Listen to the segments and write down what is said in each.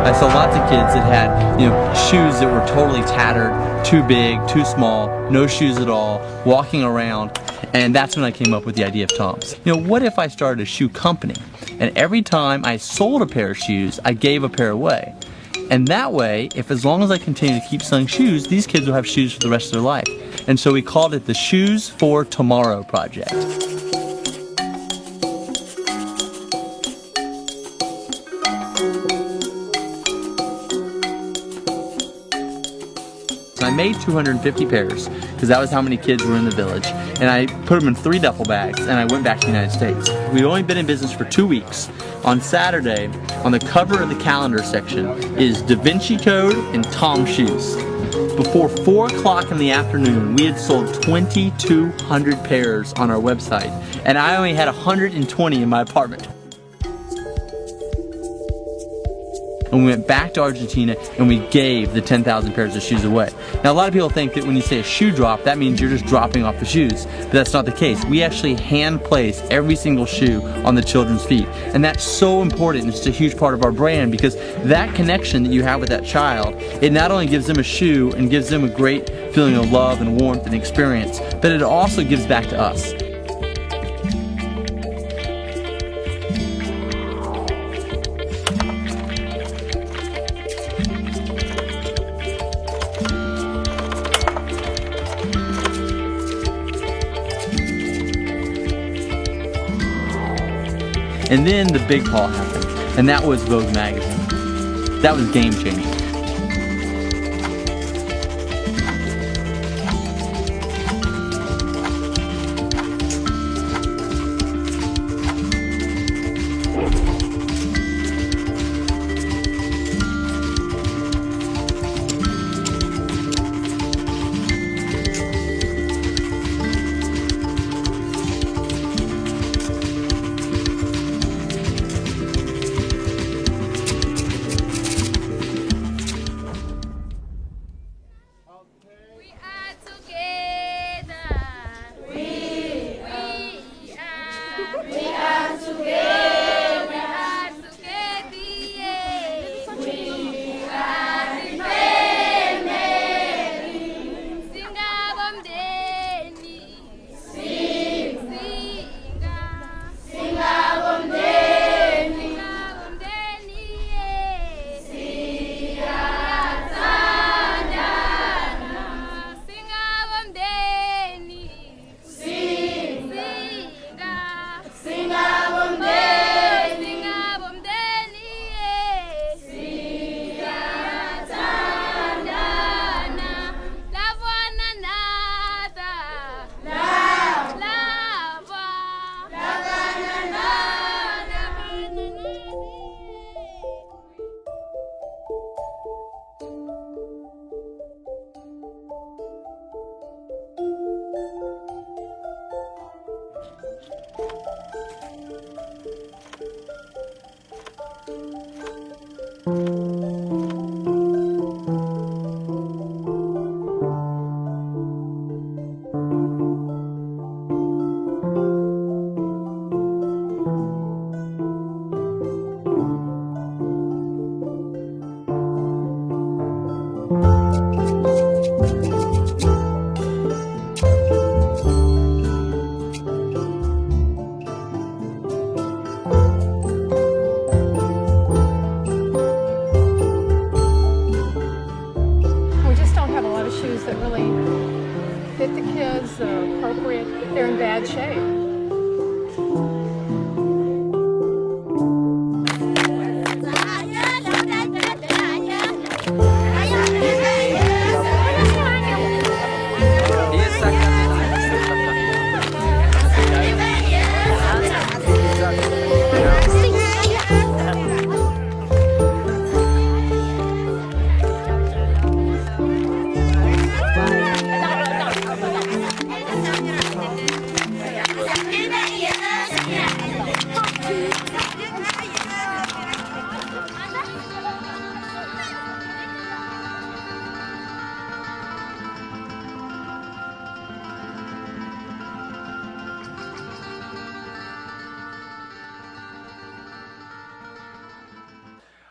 I saw lots of kids that had, shoes that were totally tattered, too big, too small, no shoes at all, walking around, and that's when I came up with the idea of Tom's. What if I started a shoe company, and every time I sold a pair of shoes, I gave a pair away? And that way, as long as I continue to keep selling shoes, these kids will have shoes for the rest of their life. And so we called it the Shoes for Tomorrow Project. I made 250 pairs because that was how many kids were in the village, and I put them in 3 duffel bags and I went back to the United States. We'd only been in business for 2 weeks. On Saturday, on the cover of the calendar section is Da Vinci Code and Tom shoes. Before 4 o'clock in the afternoon, we had sold 2,200 pairs on our website, and I only had 120 in my apartment. And we went back to Argentina and we gave the 10,000 pairs of shoes away. Now, a lot of people think that when you say a shoe drop, that means you're just dropping off the shoes, but that's not the case. We actually hand place every single shoe on the children's feet, and that's so important. It's a huge part of our brand because that connection that you have with that child, it not only gives them a shoe and gives them a great feeling of love and warmth and experience, but it also gives back to us. And then the big haul happened, and that was Vogue magazine. That was game changing. That really fit the kids, that are appropriate, they're in bad shape.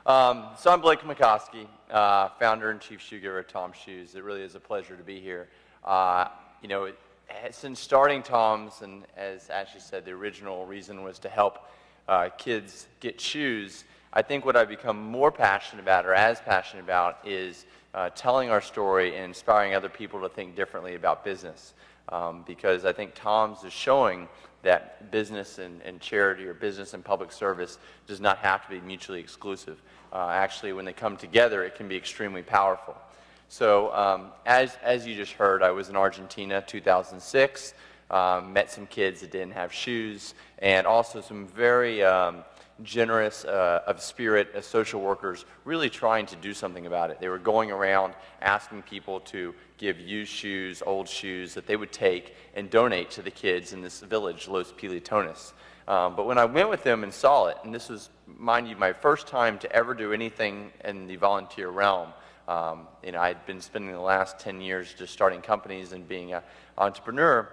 So I'm Blake Mycoskie, founder and chief shoe giver at Tom's Shoes. It really is a pleasure to be here. You know, since starting Tom's, and as Ashley said, the original reason was to help kids get shoes. I think what I've become more passionate about, or as passionate about, is telling our story and inspiring other people to think differently about business. Because I think Tom's is showing that business and charity, or business and public service, does not have to be mutually exclusive. Actually, when they come together, it can be extremely powerful. So as you just heard, I was in Argentina 2006, met some kids that didn't have shoes, and also some very generous of spirit as social workers really trying to do something about it. They were going around asking people to give used shoes, old shoes that they would take and donate to the kids in this village, Los Pilotones. But when I went with them and saw it, and this was, mind you, my first time to ever do anything in the volunteer realm. You know, I'd been spending the last 10 years just starting companies and being an entrepreneur.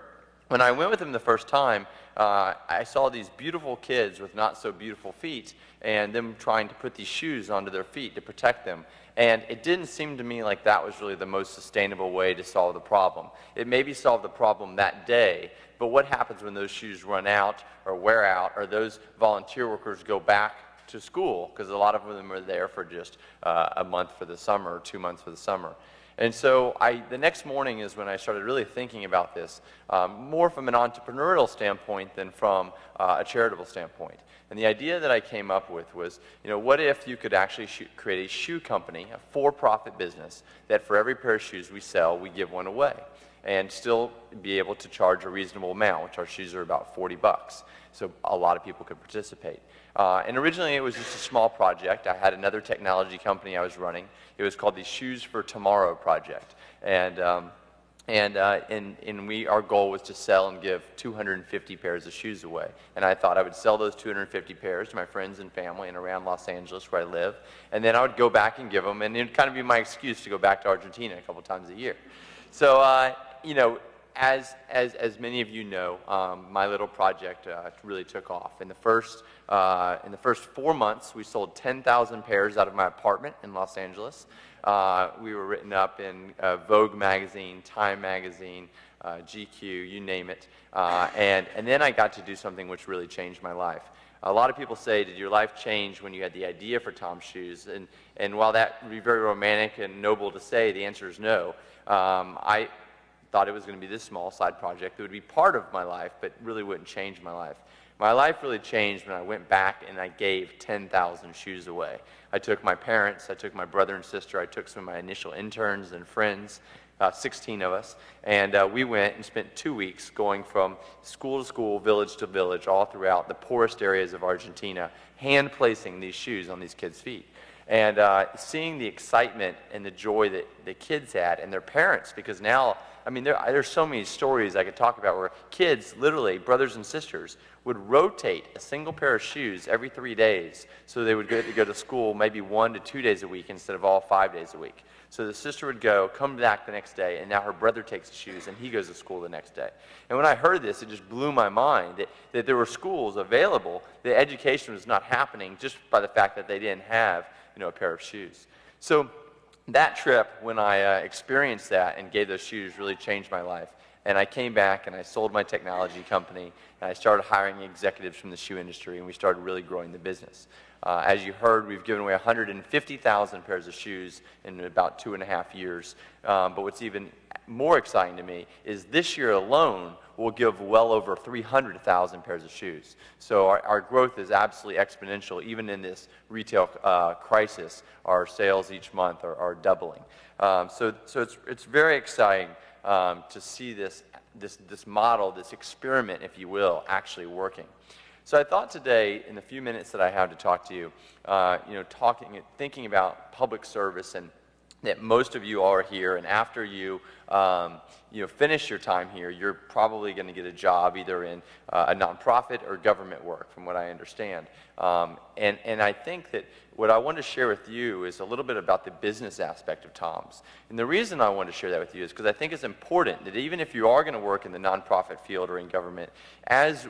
When I went with them the first time, I saw these beautiful kids with not so beautiful feet, and them trying to put these shoes onto their feet to protect them. And it didn't seem to me like that was really the most sustainable way to solve the problem. It maybe solved the problem that day, but what happens when those shoes run out or wear out, or those volunteer workers go back to school, because a lot of them are there for just a month for the summer or 2 months for the summer. And so the next morning is when I started really thinking about this, more from an entrepreneurial standpoint than from a charitable standpoint. And the idea that I came up with was, you know, what if you could actually create a shoe company, a for-profit business, that for every pair of shoes we sell, we give one away, and still be able to charge a reasonable amount, which our shoes are about 40 bucks. So a lot of people could participate. And originally it was just a small project. I had another technology company I was running. It was called the Shoes for Tomorrow Project. Our goal was to sell and give 250 pairs of shoes away. And I thought I would sell those 250 pairs to my friends and family and around Los Angeles where I live. And then I would go back and give them, and it would kind of be my excuse to go back to Argentina a couple times a year. So, you know, as many of you know, my little project really took off. In the first 4 months, we sold 10,000 pairs out of my apartment in Los Angeles. We were written up in Vogue magazine, Time magazine, GQ, you name it. And then I got to do something which really changed my life. A lot of people say, did your life change when you had the idea for Tom's Shoes? And while that would be very romantic and noble to say, the answer is no. I thought it was going to be this small side project that would be part of my life, but really wouldn't change my life. My life really changed when I went back and I gave 10,000 shoes away. I took my parents, I took my brother and sister, I took some of my initial interns and friends, 16 of us, and we went and spent 2 weeks going from school to school, village to village, all throughout the poorest areas of Argentina, hand placing these shoes on these kids' feet. And seeing the excitement and the joy that the kids had and their parents, because now, I mean, there's so many stories I could talk about where kids, literally, brothers and sisters, would rotate a single pair of shoes every 3 days, so they would get to go to school maybe 1 to 2 days a week instead of all 5 days a week. So the sister would go, come back the next day, and now her brother takes the shoes and he goes to school the next day. And when I heard this, it just blew my mind that there were schools available, the education was not happening just by the fact that they didn't have, you know, a pair of shoes. So that trip, when I experienced that and gave those shoes, really changed my life. And I came back and I sold my technology company, and I started hiring executives from the shoe industry, and we started really growing the business. As you heard, we've given away 150,000 pairs of shoes in about 2.5 years. But what's even more exciting to me is this year alone, we'll give well over 300,000 pairs of shoes. So our growth is absolutely exponential. Even in this retail crisis, our sales each month are doubling. So it's very exciting to see this model, this experiment, if you will, actually working. So I thought today, in the few minutes that I have to talk to you, thinking about public service, and that most of you are here, and after you finish your time here, you're probably going to get a job either in a nonprofit or government work, from what I understand. And I think that what I want to share with you is a little bit about the business aspect of Tom's. And the reason I want to share that with you is because I think it's important that even if you are going to work in the nonprofit field or in government, as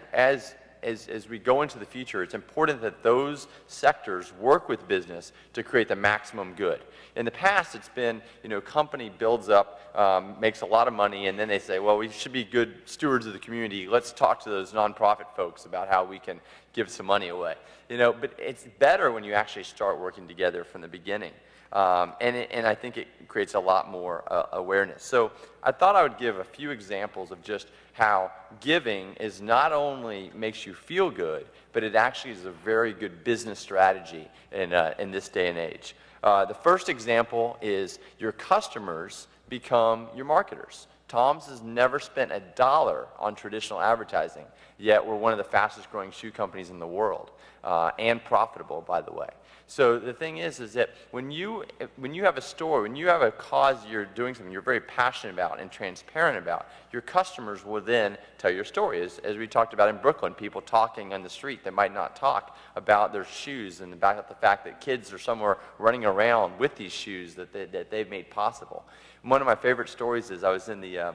as we go into the future, it's important that those sectors work with business to create the maximum good. In the past, it's been, company builds up, makes a lot of money, and then they say, well, we should be good stewards of the community. Let's talk to those nonprofit folks about how we can give some money away. But it's better when you actually start working together from the beginning. And I think it creates a lot more awareness. So I thought I would give a few examples of just how giving is not only makes you feel good, but it actually is a very good business strategy in this day and age. The first example is your customers become your marketers. Tom's has never spent $1 on traditional advertising, yet we're one of the fastest growing shoe companies in the world, and profitable, by the way. So the thing is that when you have a store, when you have a cause you're doing something you're very passionate about and transparent about, your customers will then tell your story. As we talked about in Brooklyn, people talking on the street that might not talk about their shoes and about the fact that kids are somewhere running around with these shoes that they've made possible. One of my favorite stories is I was in the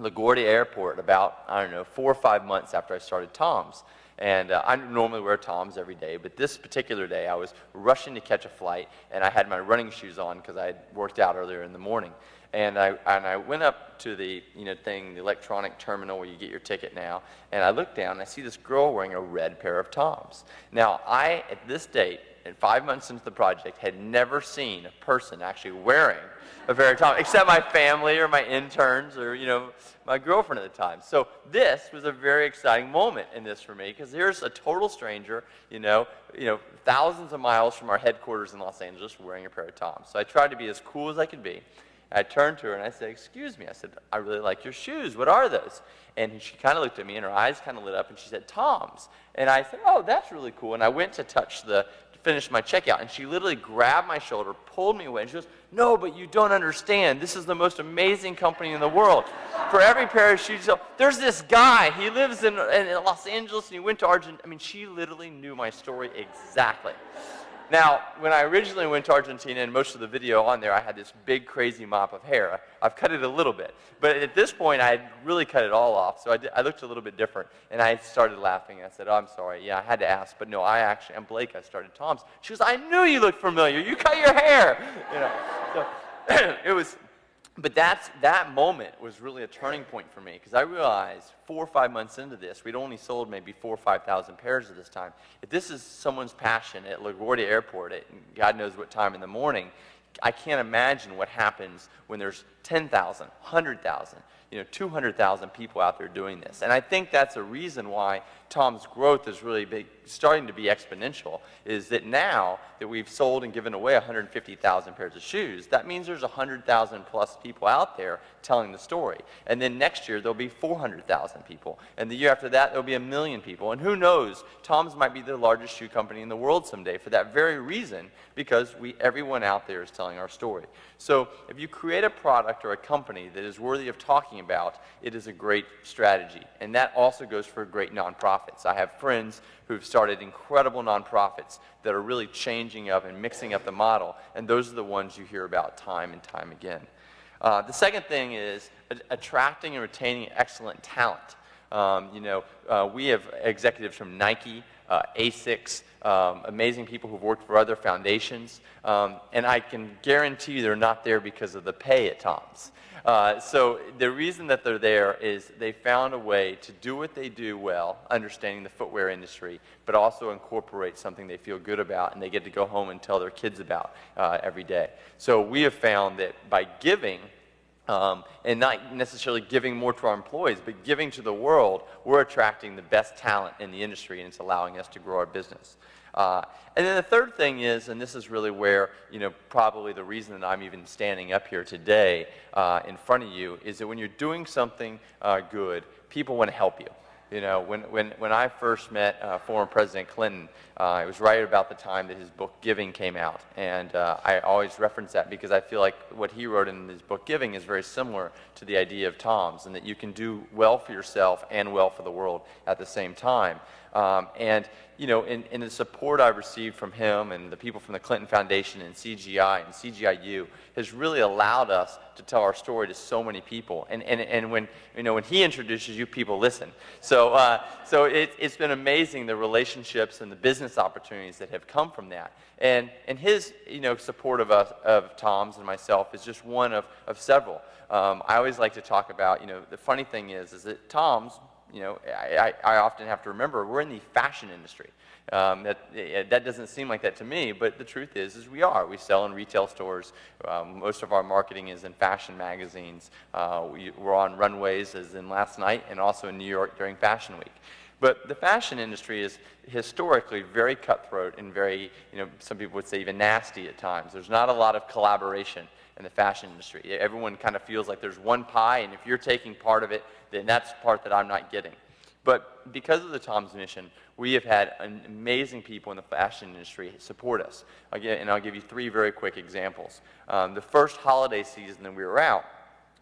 LaGuardia airport about, 4 or 5 months after I started Tom's. And I normally wear Tom's every day, but this particular day I was rushing to catch a flight, and I had my running shoes on because I had worked out earlier in the morning. And I went up to the the electronic terminal where you get your ticket now, and I looked down and I see this girl wearing a red pair of Tom's. Now at this date, and 5 months into the project, had never seen a person actually wearing a pair of Tom's, except my family or my interns or my girlfriend at the time. So this was a very exciting moment in this for me, because here's a total stranger, thousands of miles from our headquarters in Los Angeles, wearing a pair of Tom's. So I tried to be as cool as I could be. I turned to her and I said, "Excuse me," I said, "I really like your shoes. What are those?" And she kind of looked at me and her eyes kind of lit up and she said, "Tom's." And I said, "Oh, that's really cool." And I went to finish my checkout, and she literally grabbed my shoulder, pulled me away, and she goes, "No, but you don't understand. This is the most amazing company in the world. For every pair of shoes, there's this guy. He lives in Los Angeles, and he went to Argentina." I mean, she literally knew my story exactly. Now, when I originally went to Argentina, and most of the video on there, I had this big, crazy mop of hair. I've cut it a little bit. But at this point, I had really cut it all off, so I looked a little bit different. And I started laughing. I said, "Oh, I'm sorry. Yeah, I had to ask. But no, I'm Blake. I started Tom's." She goes, "I knew you looked familiar. You cut your hair." So it was... But that moment was really a turning point for me, because I realized 4 or 5 months into this, we'd only sold maybe 4,000 or 5,000 pairs at this time. If this is someone's passion at LaGuardia Airport at God knows what time in the morning, I can't imagine what happens when there's 10,000, 100,000, 200,000 people out there doing this. And I think that's a reason why Tom's growth is really starting to be exponential, is that now that we've sold and given away 150,000 pairs of shoes, that means there's 100,000 plus people out there telling the story. And then next year there'll be 400,000 people. And the year after that there'll be 1 million people. And who knows, Tom's might be the largest shoe company in the world someday for that very reason, because everyone out there is telling our story. So if you create a product or a company that is worthy of talking about, it is a great strategy. And that also goes for great nonprofits. I have friends who've started incredible nonprofits that are really changing up and mixing up the model, and those are the ones you hear about time and time again. The second thing is attracting and retaining excellent talent. We have executives from Nike, ASICS, amazing people who've worked for other foundations, and I can guarantee you they're not there because of the pay at Tom's. So the reason that they're there is they found a way to do what they do well, understanding the footwear industry, but also incorporate something they feel good about and they get to go home and tell their kids about every day. So we have found that by giving, and not necessarily giving more to our employees, but giving to the world, we're attracting the best talent in the industry, and it's allowing us to grow our business. And then the third thing is, and this is really where, probably the reason that I'm even standing up here today in front of you, is that when you're doing something good, people want to help you. When I first met former President Clinton, it was right about the time that his book Giving came out. And I always reference that because I feel like what he wrote in his book Giving is very similar to the idea of Tom's, and that you can do well for yourself and well for the world at the same time. And you know, in the support I've received from him and the people from the Clinton Foundation and CGI and CGIU has really allowed us to tell our story to so many people. And when, you know, when he introduces you, people listen. So, it's been amazing, the relationships and the business opportunities that have come from that. And his, you know, support of us, of Tom's and myself, is just one of several. I always like to talk about, you know, the funny thing is that Tom's, you know, I often have to remember, we're in the fashion industry. That doesn't seem like that to me, but the truth is we are. We sell in retail stores. Most of our marketing is in fashion magazines. We're on runways, as in last night, and also in New York during Fashion Week. But the fashion industry is historically very cutthroat and very, you know, some people would say even nasty at times. There's not a lot of collaboration in the fashion industry. Everyone kind of feels like there's one pie, and if you're taking part of it, then that's the part that I'm not getting. But because of the Tom's mission, we have had amazing people in the fashion industry support us. And I'll give you 3 very quick examples. The first holiday season that we were out,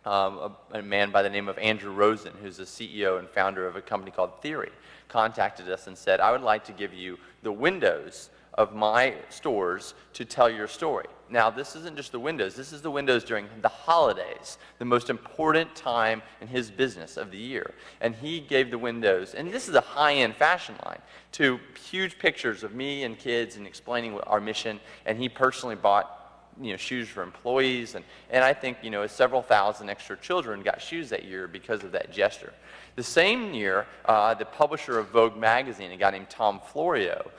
a man by the name of Andrew Rosen, who's the CEO and founder of a company called Theory, contacted us and said, I would like to give you the windows of my stores to tell your story. Now, this isn't just the windows. This is the windows during the holidays, the most important time in his business of the year. And he gave the windows, and this is a high-end fashion line, to huge pictures of me and kids and explaining our mission. And he personally bought, you know, shoes for employees, and I think, you know, several thousand extra children got shoes that year because of that gesture. The same year, the publisher of Vogue magazine, a guy named Tom Florio,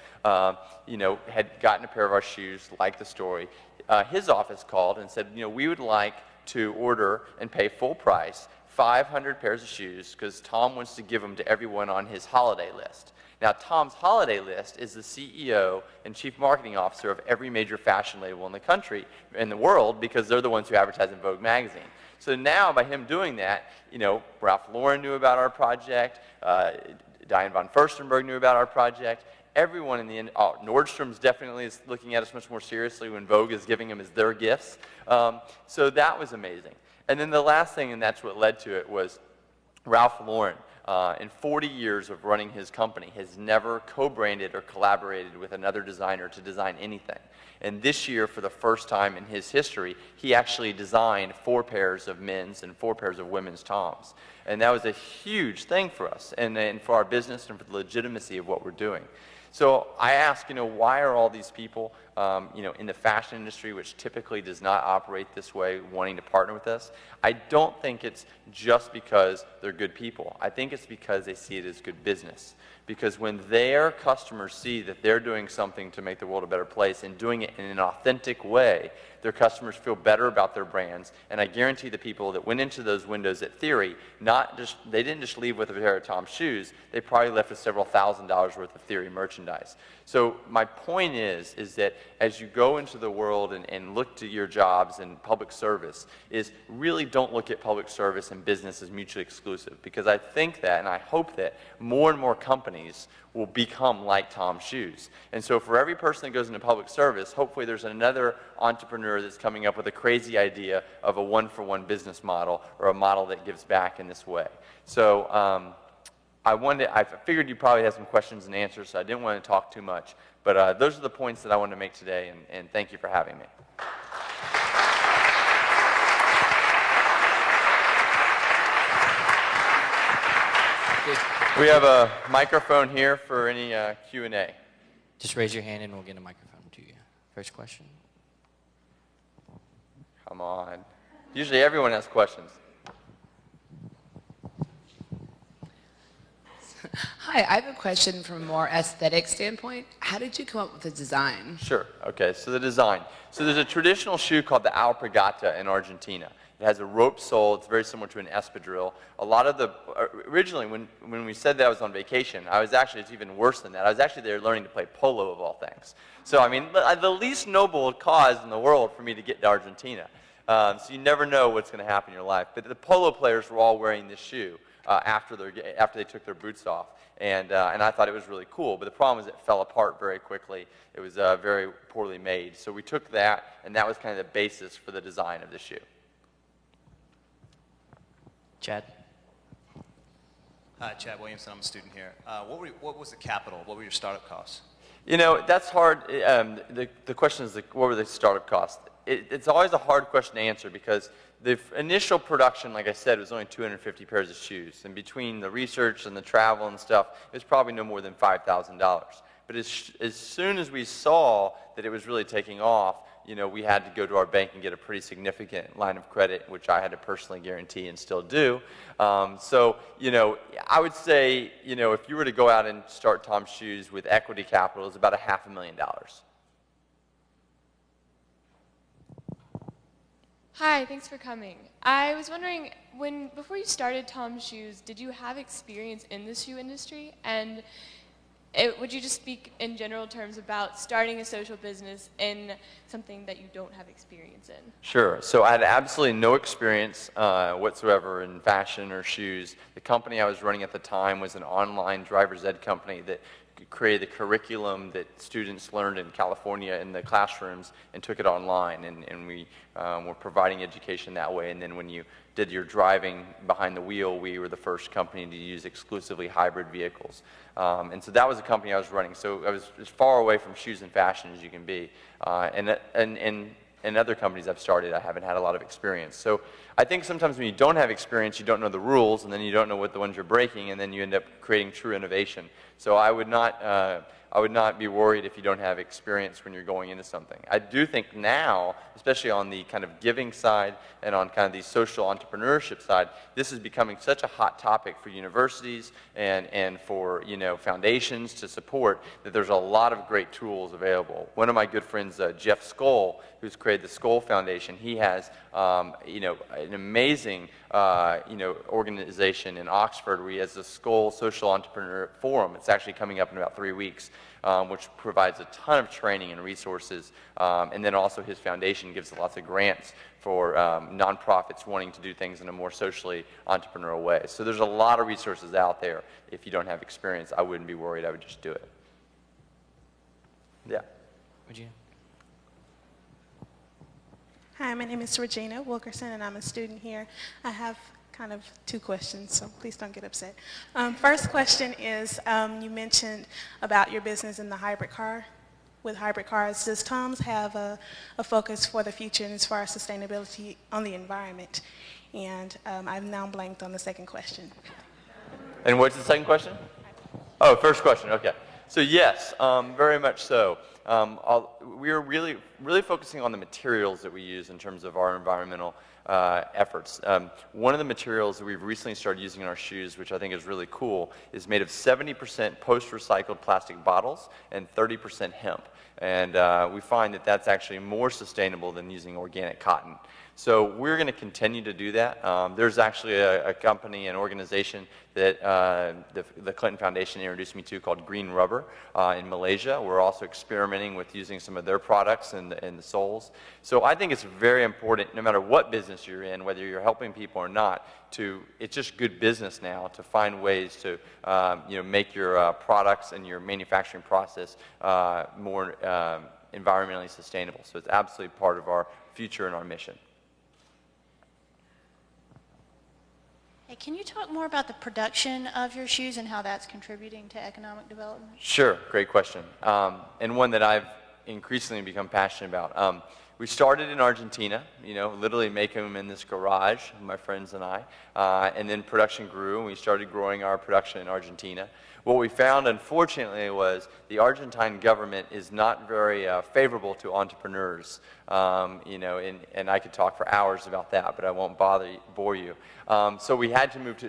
you know, had gotten a pair of our shoes, liked the story. His office called and said, you know, we would like to order and pay full price 500 pairs of shoes because Tom wants to give them to everyone on his holiday list. Now, Tom's holiday list is the CEO and chief marketing officer of every major fashion label in the country, in the world, because they're the ones who advertise in Vogue magazine. So now, by him doing that, you know, Ralph Lauren knew about our project, Diane von Furstenberg knew about our project. Everyone in the end, Nordstrom's definitely is looking at us much more seriously when Vogue is giving them as their gifts. So that was amazing. And then the last thing, and that's what led to it, was Ralph Lauren, in 40 years of running his company, has never co-branded or collaborated with another designer to design anything. And this year, for the first time in his history, he actually designed 4 pairs of men's and 4 pairs of women's Toms. And that was a huge thing for us and for our business and for the legitimacy of what we're doing. So I ask, you know, why are all these people, you know, in the fashion industry, which typically does not operate this way, wanting to partner with us? I don't think it's just because they're good people. I think it's because they see it as good business. Because when their customers see that they're doing something to make the world a better place and doing it in an authentic way, their customers feel better about their brands. And I guarantee the people that went into those windows at Theory, they didn't just leave with a pair of Tom's shoes, they probably left with several $1,000s worth of Theory merchandise. So my point is that as you go into the world and look to your jobs and public service, is really don't look at public service and business as mutually exclusive. Because I think that, and I hope that, more and more companies will become like Tom's shoes. And so for every person that goes into public service, hopefully there's another entrepreneur that's coming up with a crazy idea of a one-for-one business model or a model that gives back in this way. So I figured you probably had some questions and answers, so I didn't want to talk too much. But those are the points that I wanted to make today, and thank you for having me. We have a microphone here for any Q&A. Just raise your hand and we'll get a microphone to you. First question. Come on. Usually everyone has questions. Hi, I have a question from a more aesthetic standpoint. How did you come up with the design? Sure. Okay, so the design. So there's a traditional shoe called the Alpargata in Argentina. It has a rope sole. It's very similar to an espadrille. A lot of the, originally when we said that I was on vacation, it's even worse than that. I was actually there learning to play polo of all things. So I mean, the least noble cause in the world for me to get to Argentina. So you never know what's going to happen in your life. But the polo players were all wearing this shoe after they took their boots off. And I thought it was really cool. But the problem is it fell apart very quickly. It was very poorly made. So we took that, and that was kind of the basis for the design of the shoe. Chad? Hi, Chad Williamson. I'm a student here. What was the capital? What were your startup costs? You know, that's hard. The question is, what were the startup costs? It's always a hard question to answer because the initial production, like I said, was only 250 pairs of shoes. And between the research and the travel and stuff, it was probably no more than $5,000. But as soon as we saw that it was really taking off, you know, we had to go to our bank and get a pretty significant line of credit, which I had to personally guarantee and still do. So, you know, I would say, you know, if you were to go out and start Tom's Shoes with equity capital, it's about $500,000. Hi, thanks for coming. I was wondering, before you started Tom's Shoes, did you have experience in the shoe industry? And would you just speak in general terms about starting a social business in something that you don't have experience in? Sure. So I had absolutely no experience whatsoever in fashion or shoes. The company I was running at the time was an online driver's ed company that created the curriculum that students learned in California in the classrooms and took it online. And we were providing education that way. And then when you did your driving behind the wheel, we were the first company to use exclusively hybrid vehicles. And so that was the company I was running. So I was as far away from shoes and fashion as you can be. And other companies I've started, I haven't had a lot of experience. So I think sometimes when you don't have experience, you don't know the rules, and then you don't know what the ones you're breaking, and then you end up creating true innovation. So I would not be worried if you don't have experience when you're going into something. I do think now, especially on the kind of giving side and on kind of the social entrepreneurship side, this is becoming such a hot topic for universities and for, you know, foundations to support that there's a lot of great tools available. One of my good friends, Jeff Skoll, who's created the Skoll Foundation, he has, you know, an amazing, you know, organization in Oxford where he has the Skoll Social Entrepreneur Forum. It's actually coming up in about 3 weeks. Which provides a ton of training and resources. And then also his foundation gives lots of grants for nonprofits wanting to do things in a more socially entrepreneurial way. So there's a lot of resources out there. If you don't have experience, I wouldn't be worried. I would just do it. Yeah. Would you? Hi, my name is Regina Wilkerson, and I'm a student here. I have kind of 2 questions, so please don't get upset. First question is, you mentioned about your business in the hybrid car. With hybrid cars, does Tom's have a focus for the future as far as sustainability on the environment? And I've now blanked on the second question. And what's the second question? Oh, first question, okay. So yes, very much so. We are really focusing on the materials that we use in terms of our environmental efforts. One of the materials that we've recently started using in our shoes, which I think is really cool, is made of 70% post-recycled plastic bottles and 30% hemp. And we find that that's actually more sustainable than using organic cotton. So we're going to continue to do that. There's actually a company, an organization that the Clinton Foundation introduced me to called Green Rubber in Malaysia. We're also experimenting with using some of their products in the soles. So I think it's very important, no matter what business you're in, whether you're helping people or not, it's just good business now to find ways to you know, make your products and your manufacturing process more environmentally sustainable. So it's absolutely part of our future and our mission. Hey, can you talk more about the production of your shoes and how that's contributing to economic development? Sure, great question. And one that I've increasingly become passionate about. We started in Argentina, you know, literally making them in this garage, my friends and I. And then production grew, and we started growing our production in Argentina. What we found, unfortunately, was the Argentine government is not very favorable to entrepreneurs. You know, and I could talk for hours about that, but I won't bore you. So we had to move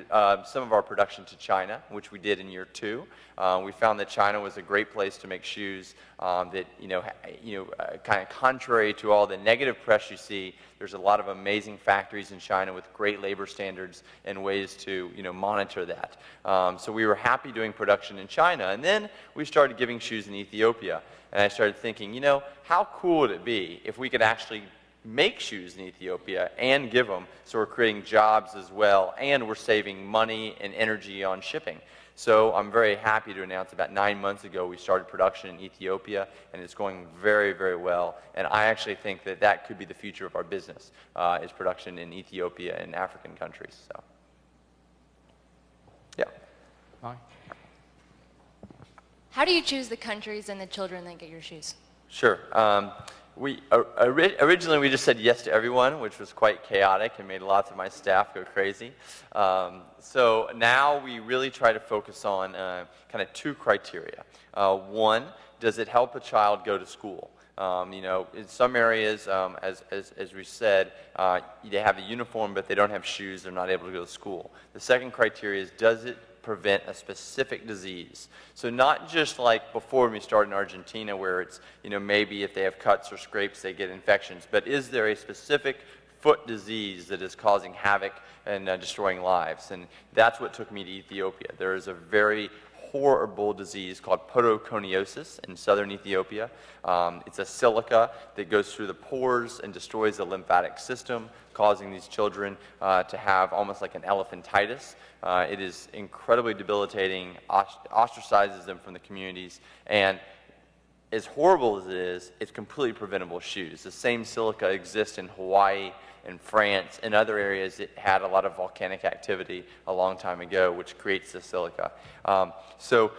some of our production to China, which we did in year 2. We found that China was a great place to make shoes that, kind of contrary to all the negative press you see, there's a lot of amazing factories in China with great labor standards and ways to, monitor that. So we were happy doing production in China. And then we started giving shoes in Ethiopia. And I started thinking, how cool would it be if we could actually make shoes in Ethiopia and give them, so we're creating jobs as well, and we're saving money and energy on shipping. So I'm very happy to announce about 9 months ago we started production in Ethiopia, and it's going very, very well. And I actually think that that could be the future of our business, is production in Ethiopia and African countries. So, yeah. Molly? How do you choose the countries and the children that get your shoes? Sure. Originally we just said yes to everyone, which was quite chaotic and made lots of my staff go crazy. So now we really try to focus on kind of two criteria. One, does it help a child go to school? You know, in some areas, as we said, they have a uniform, but they don't have shoes. They're not able to go to school. The second criteria is, does it prevent a specific disease? So not just like before when we started in Argentina, where it's, you know, maybe if they have cuts or scrapes, they get infections, but is there a specific foot disease that is causing havoc and destroying lives? And that's what took me to Ethiopia. There is a very horrible disease called podoconiosis in southern Ethiopia. It's a silica that goes through the pores and destroys the lymphatic system, causing these children to have almost like an elephantitis. It is incredibly debilitating, ostracizes them from the communities, and as horrible as it is, it's completely preventable with shoes. The same silica exists in Hawaii and France and other areas that had a lot of volcanic activity a long time ago, which creates the silica. So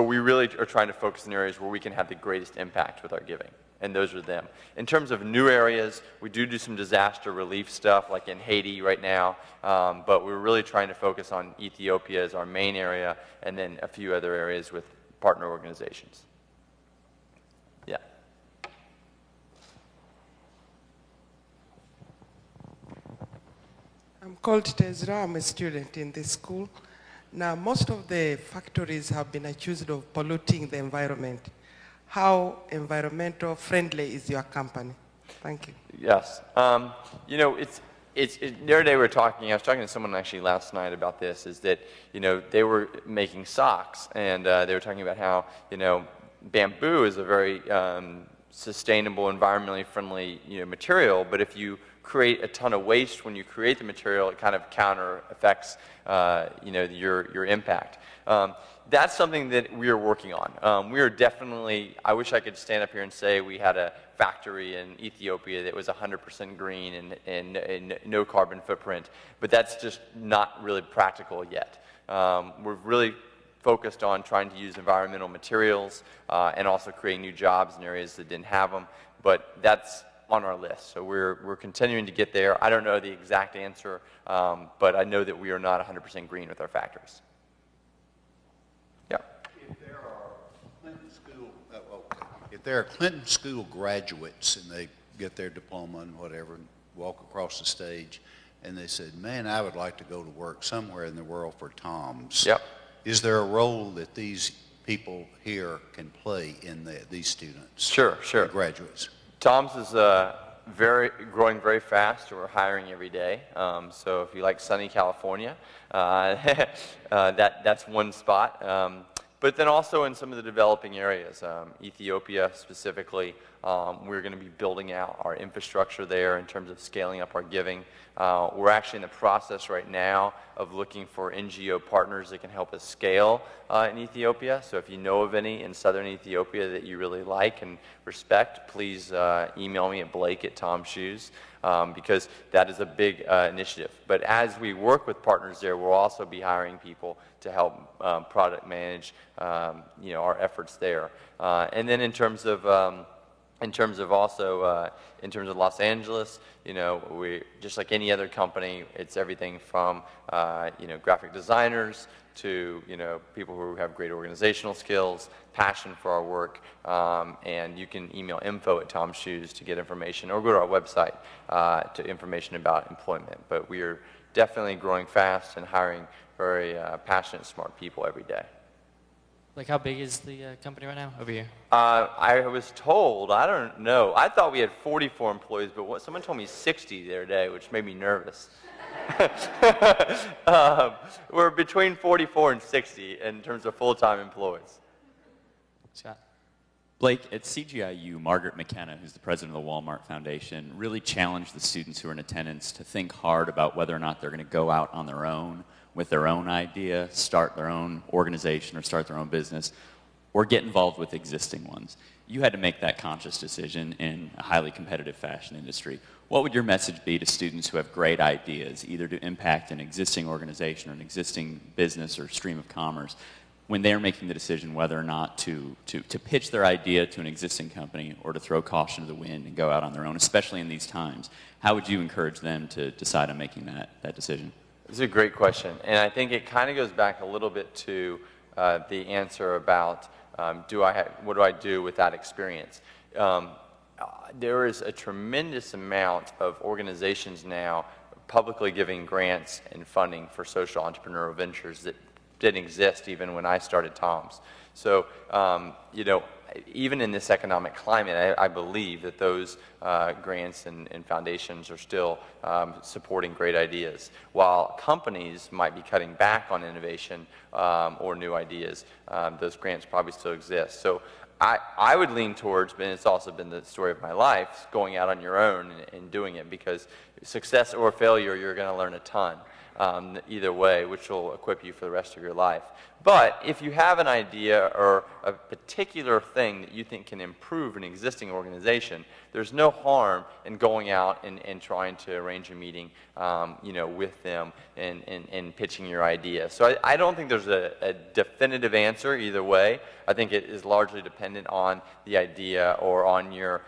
we really are trying to focus in areas where we can have the greatest impact with our giving, and those are them. In terms of new areas, we do some disaster relief stuff, like in Haiti right now, but we're really trying to focus on Ethiopia as our main area, and then a few other areas with partner organizations. Yeah. I'm called Tezra. I'm a student in this school. Now, most of the factories have been accused of polluting the environment. How environmental friendly is your company? Thank you. Yes. You know, the other day I was talking to someone actually last night about this, is that, you know, they were making socks, and they were talking about how, you know, bamboo is a very sustainable, environmentally friendly, you know, material, but if you create a ton of waste when you create the material, it kind of counter affects, you know, your impact. That's something that we are working on. We are definitely, I wish I could stand up here and say we had a factory in Ethiopia that was 100% green and no carbon footprint, but that's just not really practical yet. We're really focused on trying to use environmental materials and also creating new jobs in areas that didn't have them, but that's on our list. So we're continuing to get there. I don't know the exact answer, but I know that we are not 100% green with our factories. Yeah. If there are Clinton School graduates and they get their diploma and whatever and walk across the stage and they said, man, I would like to go to work somewhere in the world for Tom's. Yep. Is there a role that these people here can play in these students? Sure. Graduates. Tom's is growing very fast. We're hiring every day. So if you like sunny California, that's one spot. But then also in some of the developing areas, Ethiopia specifically, we're going to be building out our infrastructure there in terms of scaling up our giving. We're actually in the process right now of looking for NGO partners that can help us scale in Ethiopia. So if you know of any in southern Ethiopia that you really like and respect, please email me at blake@tomshoes, because that is a big initiative. But as we work with partners there, we'll also be hiring people to help product manage you know, our efforts there. And then in terms of Los Angeles, you know, we just like any other company, it's everything from you know, graphic designers to, you know, people who have great organizational skills, passion for our work, and you can email info@tomshoes to get information, or go to our website to information about employment. But we are definitely growing fast and hiring very passionate, smart people every day. Like, how big is the company right now over here? I was told, I don't know, I thought we had 44 employees, but someone told me 60 the other day, which made me nervous. We're between 44 and 60 in terms of full-time employees. Scott? Blake, at CGIU, Margaret McKenna, who's the president of the Walmart Foundation, really challenged the students who are in attendance to think hard about whether or not they're going to go out on their own with their own idea, start their own organization or start their own business, or get involved with existing ones. You had to make that conscious decision in a highly competitive fashion industry. What would your message be to students who have great ideas, either to impact an existing organization or an existing business or stream of commerce, when they're making the decision whether or not to pitch their idea to an existing company or to throw caution to the wind and go out on their own, especially in these times? How would you encourage them to decide on making that decision? It's a great question, and I think it kind of goes back a little bit to the answer about what do I do with that experience. There is a tremendous amount of organizations now publicly giving grants and funding for social entrepreneurial ventures that didn't exist even when I started Tom's. So, you know, even in this economic climate, I believe that those grants and foundations are still supporting great ideas. While companies might be cutting back on innovation or new ideas, those grants probably still exist. So I would lean towards, and it's also been the story of my life, going out on your own and doing it, because success or failure, you're going to learn a ton. Either way, which will equip you for the rest of your life. But if you have an idea or a particular thing that you think can improve an existing organization, there's no harm in going out and trying to arrange a meeting you know, with them and pitching your idea. So I don't think there's a definitive answer either way. I think it is largely dependent on the idea or on your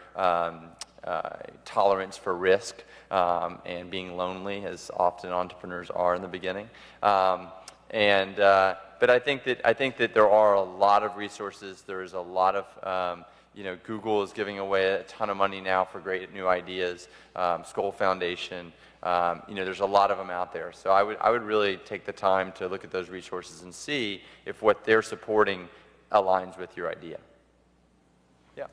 tolerance for risk and being lonely, as often entrepreneurs are in the beginning. But I think that there are a lot of resources. There is a lot of you know, Google is giving away a ton of money now for great new ideas. Skoll Foundation. You know, there's a lot of them out there. So I would really take the time to look at those resources and see if what they're supporting aligns with your idea. Yeah.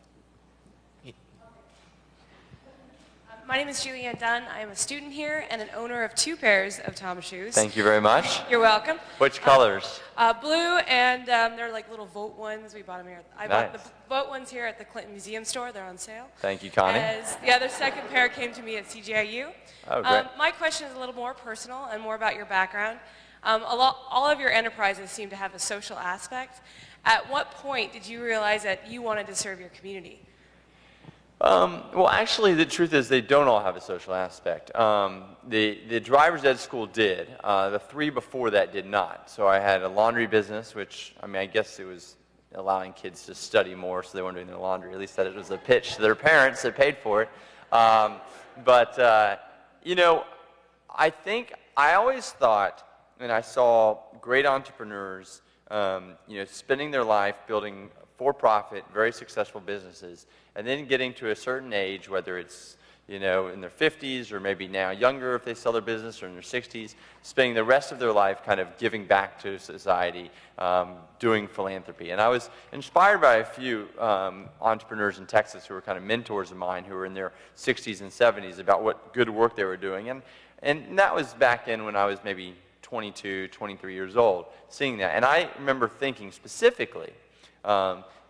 My name is Julianne Dunn. I am a student here and an owner of 2 pairs of Tom's shoes. Thank you very much. You're welcome. Which colors? Blue, and they're like little vote ones. We bought them here. I bought the vote ones here at the Clinton Museum store. They're on sale. Thank you, Connie. As the other second pair came to me at CGIU. Oh, great. My question is a little more personal and more about your background. All of your enterprises seem to have a social aspect. At what point did you realize that you wanted to serve your community? Well, actually, the truth is they don't all have a social aspect. The driver's ed school did. The 3 before that did not. So I had a laundry business, which, I mean, I guess it was allowing kids to study more so they weren't doing their laundry. At least that it was a pitch to their parents that paid for it. You know, I think I always thought, and I saw great entrepreneurs, you know, spending their life building for-profit, very successful businesses, and then getting to a certain age, whether it's, you know, in their 50s or maybe now younger if they sell their business, or in their 60s, spending the rest of their life kind of giving back to society, doing philanthropy. And I was inspired by a few entrepreneurs in Texas who were kind of mentors of mine who were in their 60s and 70s about what good work they were doing. And that was back in when I was maybe 22, 23 years old, seeing that. And I remember thinking specifically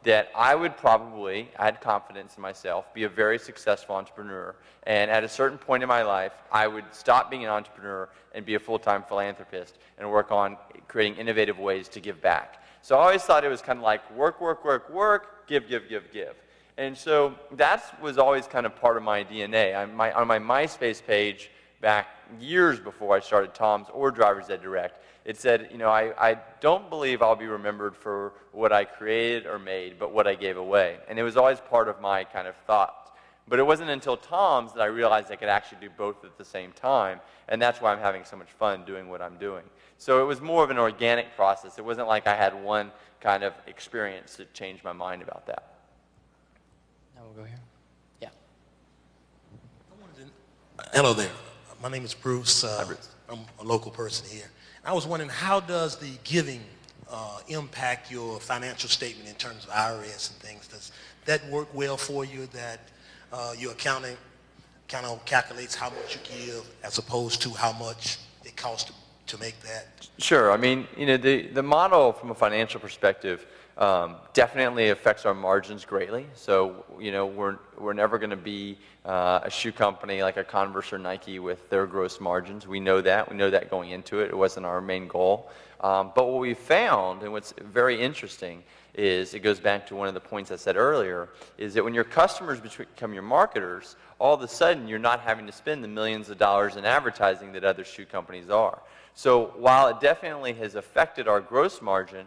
that I would probably, I had confidence in myself, be a very successful entrepreneur. And at a certain point in my life, I would stop being an entrepreneur and be a full-time philanthropist and work on creating innovative ways to give back. So I always thought it was kind of like work, work, work, work, give, give, give, give. And so that was always kind of part of my DNA. On my MySpace page back years before I started Tom's or Driver's Ed Direct, it said, you know, I don't believe I'll be remembered for what I created or made, but what I gave away. And it was always part of my kind of thought. But it wasn't until Tom's that I realized I could actually do both at the same time, and that's why I'm having so much fun doing what I'm doing. So it was more of an organic process. It wasn't like I had one kind of experience that changed my mind about that. Now we'll go here. Yeah. Hello there. My name is Bruce. I'm a local person here. I was wondering, how does the giving impact your financial statement in terms of IRS and things? Does that work well for you, that your accounting kind of calculates how much you give as opposed to how much it costs to make that? Sure. I mean, you know, the model from a financial perspective definitely affects our margins greatly. So, you know, we're never going to be a shoe company like a Converse or Nike with their gross margins. We know that. We know that going into it. It wasn't our main goal. But what we found, and what's very interesting, is it goes back to one of the points I said earlier, is that when your customers become your marketers, all of a sudden you're not having to spend the millions of dollars in advertising that other shoe companies are. So while it definitely has affected our gross margin,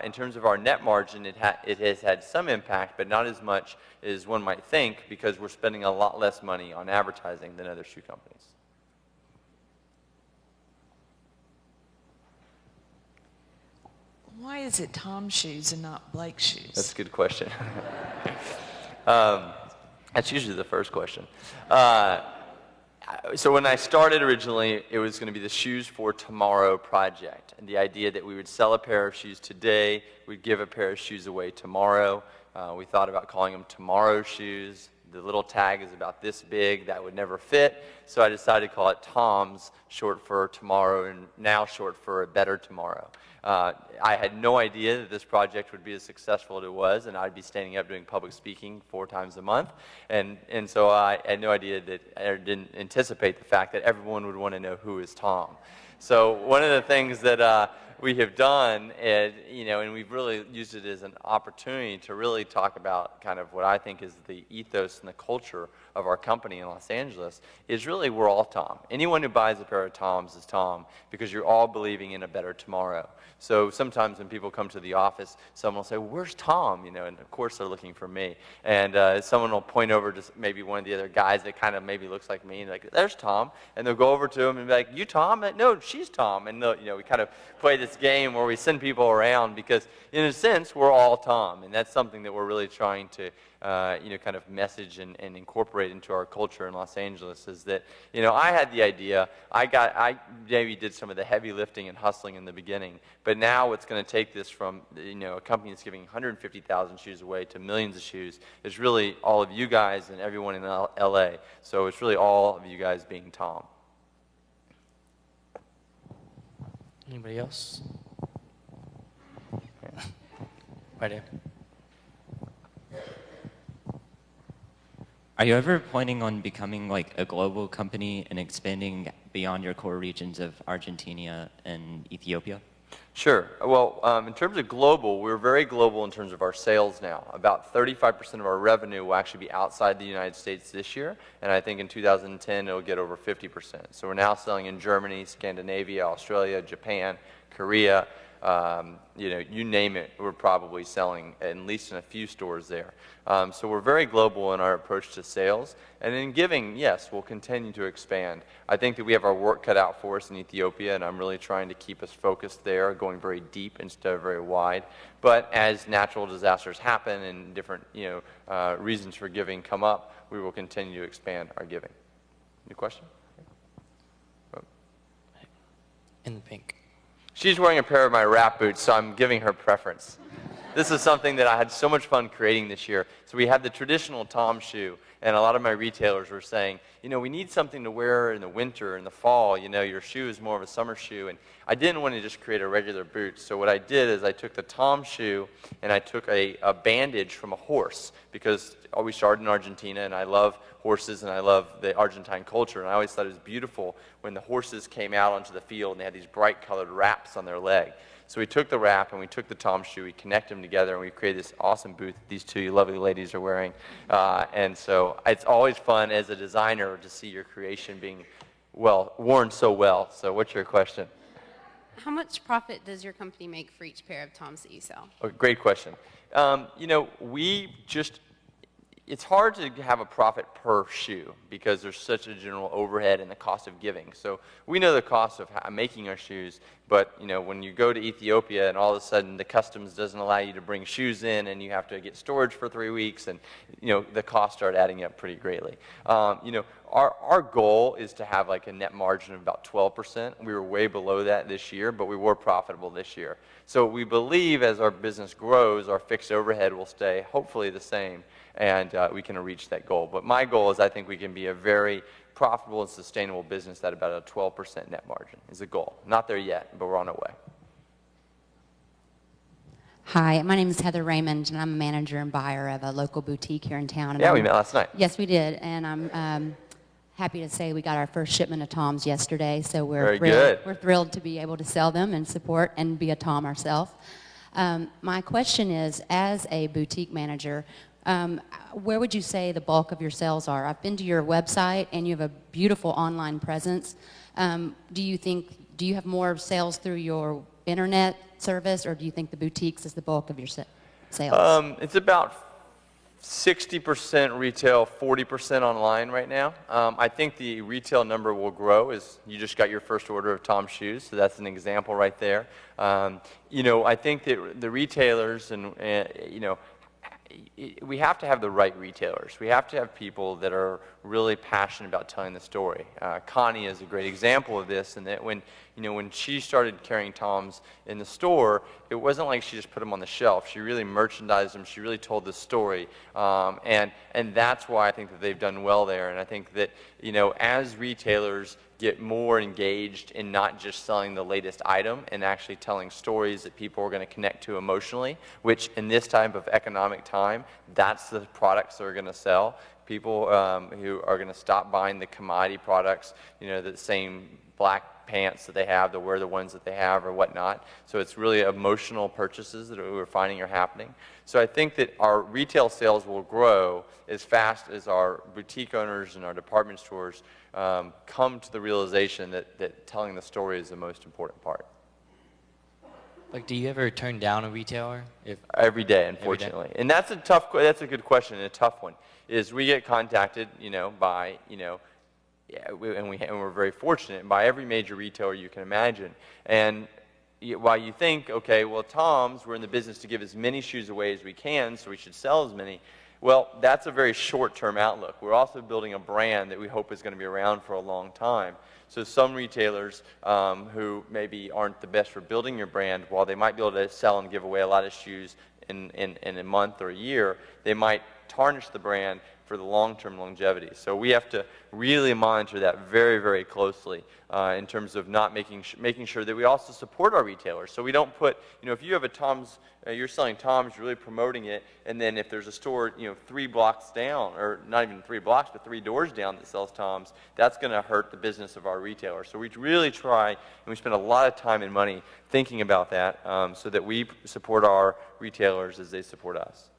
in terms of our net margin, it has had some impact, but not as much as one might think, because we're spending a lot less money on advertising than other shoe companies. Why is it Tom's shoes and not Blake's shoes? That's a good question. That's usually the first question. So when I started originally, it was going to be the Shoes for Tomorrow project. And the idea that we would sell a pair of shoes today, we'd give a pair of shoes away tomorrow. We thought about calling them Tomorrow Shoes. The little tag is about this big. That would never fit. So I decided to call it Tom's, short for tomorrow, and now short for a better tomorrow. I had no idea that this project would be as successful as it was, and I'd be standing up doing public speaking 4 times a month. And so I had no idea that, I didn't anticipate the fact that everyone would want to know who is Tom. So one of the things that we have done, and we've really used it as an opportunity to really talk about kind of what I think is the ethos and the culture of our company in Los Angeles, is really we're all Tom. Anyone who buys a pair of Toms is Tom, because you're all believing in a better tomorrow. So sometimes when people come to the office, someone will say, "Where's Tom?" And of course they're looking for me. And someone will point over to maybe one of the other guys that kind of maybe looks like me, and like, "There's Tom." And they'll go over to him and be like, "You Tom?" Like, "No, she's Tom." And we kind of play this game where we send people around, because in a sense we're all Tom, and that's something that we're really trying to kind of message and incorporate into our culture in Los Angeles. Is that I had the idea, I maybe did some of the heavy lifting and hustling in the beginning, but now what's going to take this from a company that's giving 150,000 shoes away to millions of shoes is really all of you guys and everyone in LA. So it's really all of you guys being Tom. Anybody else? Right here. Are you ever planning on becoming like a global company and expanding beyond your core regions of Argentina and Ethiopia? Sure. Well, in terms of global, we're very global in terms of our sales now. About 35% of our revenue will actually be outside the United States this year, and I think in 2010 it'll get over 50%. So we're now selling in Germany, Scandinavia, Australia, Japan, Korea. You name it, we're probably selling at least in a few stores there. So we're very global in our approach to sales. And in giving, yes, we'll continue to expand. I think that we have our work cut out for us in Ethiopia, and I'm really trying to keep us focused there, going very deep instead of very wide. But as natural disasters happen and different reasons for giving come up, we will continue to expand our giving. New question? In the pink. She's wearing a pair of my wrap boots, so I'm giving her preference. This is something that I had so much fun creating this year. So we had the traditional Tom shoe, and a lot of my retailers were saying, we need something to wear in the winter, in the fall. Your shoe is more of a summer shoe. And I didn't want to just create a regular boot. So what I did is I took the Tom shoe, and I took a bandage from a horse, because we started in Argentina, and I love horses, and I love the Argentine culture. And I always thought it was beautiful when the horses came out onto the field, and they had these bright colored wraps on their leg. So we took the wrap and we took the Tom shoe, we connected them together, and we created this awesome booth that these two lovely ladies are wearing. And so it's always fun as a designer to see your creation being worn so well. So what's your question? How much profit does your company make for each pair of Toms that you sell? Oh, great question. It's hard to have a profit per shoe because there's such a general overhead and the cost of giving. So we know the cost of making our shoes, but when you go to Ethiopia and all of a sudden the customs doesn't allow you to bring shoes in and you have to get storage for 3 weeks, and the costs start adding up pretty greatly. Our goal is to have like a net margin of about 12%. We were way below that this year, but we were profitable this year. So we believe as our business grows, our fixed overhead will stay hopefully the same, and we can reach that goal. But my goal is I think we can be a very profitable and sustainable business at about a 12% net margin is a goal. Not there yet, but we're on our way. Hi, my name is Heather Raymond, and I'm a manager and buyer of a local boutique here in town. And Yeah, we met last night. Yes, we did, and I'm happy to say we got our first shipment of Toms yesterday, so Very good. we're thrilled to be able to sell them and support and be a Tom ourselves. My question is, as a boutique manager, where would you say the bulk of your sales are? I've been to your website, and you have a beautiful online presence. Do you have more sales through your internet service, or do you think the boutiques is the bulk of your sales? It's about 60% retail, 40% online right now. I think the retail number will grow as you just got your first order of Tom's shoes, so that's an example right there. You know, I think that the retailers and you know, we have to have the right retailers. We have to have people that are really passionate about telling the story. Connie is a great example of this, and that when she started carrying Toms in the store, it wasn't like she just put them on the shelf. She really merchandised them. She really told the story, and that's why I think that they've done well there. And I think that as retailers get more engaged in not just selling the latest item and actually telling stories that people are going to connect to emotionally, which in this type of economic time, that's the products that are going to sell. People who are going to stop buying the commodity products, the same black pants that they have, they'll wear the ones that they have or whatnot. So it's really emotional purchases that we're finding are happening. So I think that our retail sales will grow as fast as our boutique owners and our department stores come to the realization that telling the story is the most important part. Like, do you ever turn down a retailer? Every day, unfortunately. And that's a good question and a tough one. Is we get contacted, by, and we're very fortunate, by every major retailer you can imagine. And while you think, okay, well, Tom's, we're in the business to give as many shoes away as we can, so we should sell as many. Well, that's a very short-term outlook. We're also building a brand that we hope is going to be around for a long time. So some retailers who maybe aren't the best for building your brand, while they might be able to sell and give away a lot of shoes in a month or a year, they might tarnish the brand for the long-term longevity. So we have to really monitor that very, very closely in terms of not making sure that we also support our retailers. So we don't put, if you have a Tom's, you're selling Tom's, you're really promoting it, and then if there's a store, 3 blocks down, or not even 3 blocks, but 3 doors down that sells Tom's, that's going to hurt the business of our retailer. So we really try, and we spend a lot of time and money thinking about that so that we support our retailers as they support us.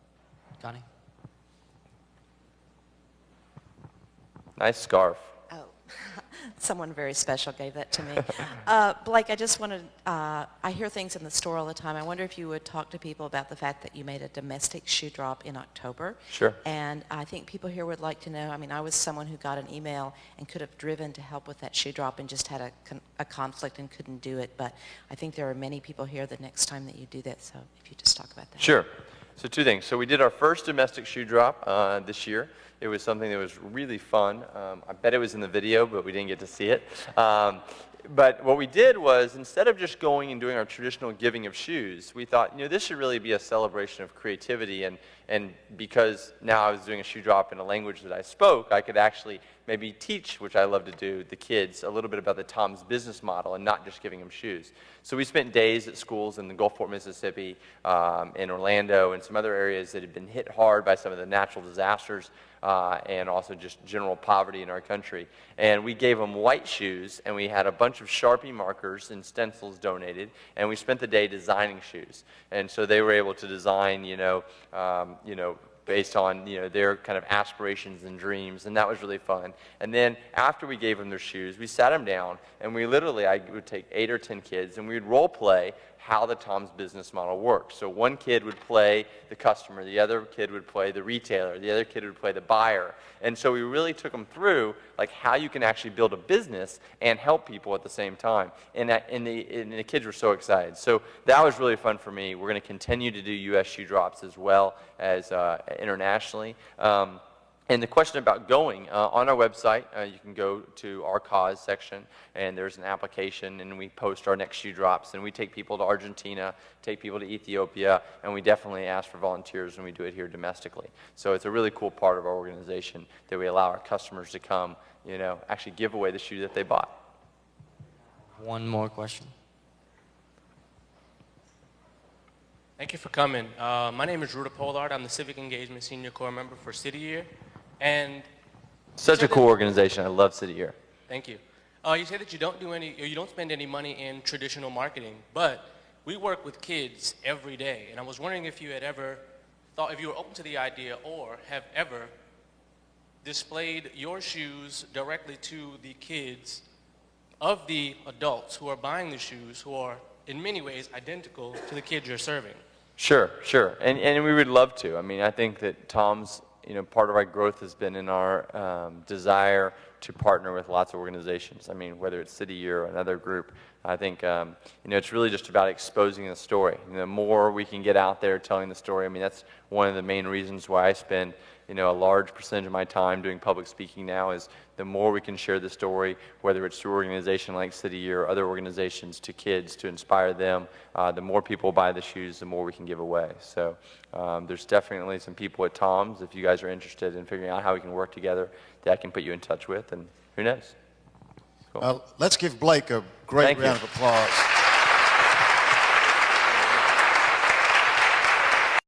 Connie? Nice scarf. Oh, someone very special gave that to me. Blake, I just wanted, I hear things in the store all the time. I wonder if you would talk to people about the fact that you made a domestic shoe drop in October. Sure. And I think people here would like to know, I mean, I was someone who got an email and could have driven to help with that shoe drop and just had a conflict and couldn't do it. But I think there are many people here the next time that you do that. So if you just talk about that. Sure. So 2 things. So we did our first domestic shoe drop this year. It was something that was really fun. I bet it was in the video, but we didn't get to see it. But what we did was, instead of just going and doing our traditional giving of shoes, we thought, this should really be a celebration of creativity. And because now I was doing a shoe drop in a language that I spoke, I could actually maybe teach, which I love to do, the kids a little bit about the Tom's business model and not just giving them shoes. So we spent days at schools in the Gulfport, Mississippi, in Orlando, and some other areas that had been hit hard by some of the natural disasters and also just general poverty in our country. And we gave them white shoes, and we had a bunch of Sharpie markers and stencils donated, and we spent the day designing shoes. And so they were able to design, based on their kind of aspirations and dreams, and that was really fun. And then after we gave them their shoes, we sat them down, and we literally, I would take 8 or 10 kids, and we would role play how the Tom's business model works. So one kid would play the customer, the other kid would play the retailer, the other kid would play the buyer. And so we really took them through like how you can actually build a business and help people at the same time. And the kids were so excited. So that was really fun for me. We're going to continue to do U.S. shoe drops as well as internationally. And the question about going, on our website, you can go to our cause section, and there's an application, and we post our next shoe drops, and we take people to Argentina, take people to Ethiopia, and we definitely ask for volunteers when we do it here domestically. So it's a really cool part of our organization that we allow our customers to come, actually give away the shoe that they bought. One more question. Thank you for coming. My name is Ruta Pollard. I'm the Civic Engagement Senior Corps member for City Year. And Such a cool organization. I love City Year. thank you. You say that you don't spend any money in traditional marketing, but we work with kids every day. And I was wondering if you had ever thought, if you were open to the idea or have ever displayed your shoes directly to the kids of the adults who are buying the shoes, who are in many ways identical to the kids you're serving. Sure, sure. And we would love to. I mean, I think that Tom's, part of our growth has been in our desire to partner with lots of organizations. I mean, whether it's City Year or another group, I think, it's really just about exposing the story. The more we can get out there telling the story, I mean, that's one of the main reasons why I spend, a large percentage of my time doing public speaking now is the more we can share the story, whether it's through an organization like City Year or other organizations, to kids to inspire them, the more people buy the shoes, the more we can give away. So there's definitely some people at Tom's, if you guys are interested in figuring out how we can work together, that I can put you in touch with, and who knows. Cool. Let's give Blake a great round of applause.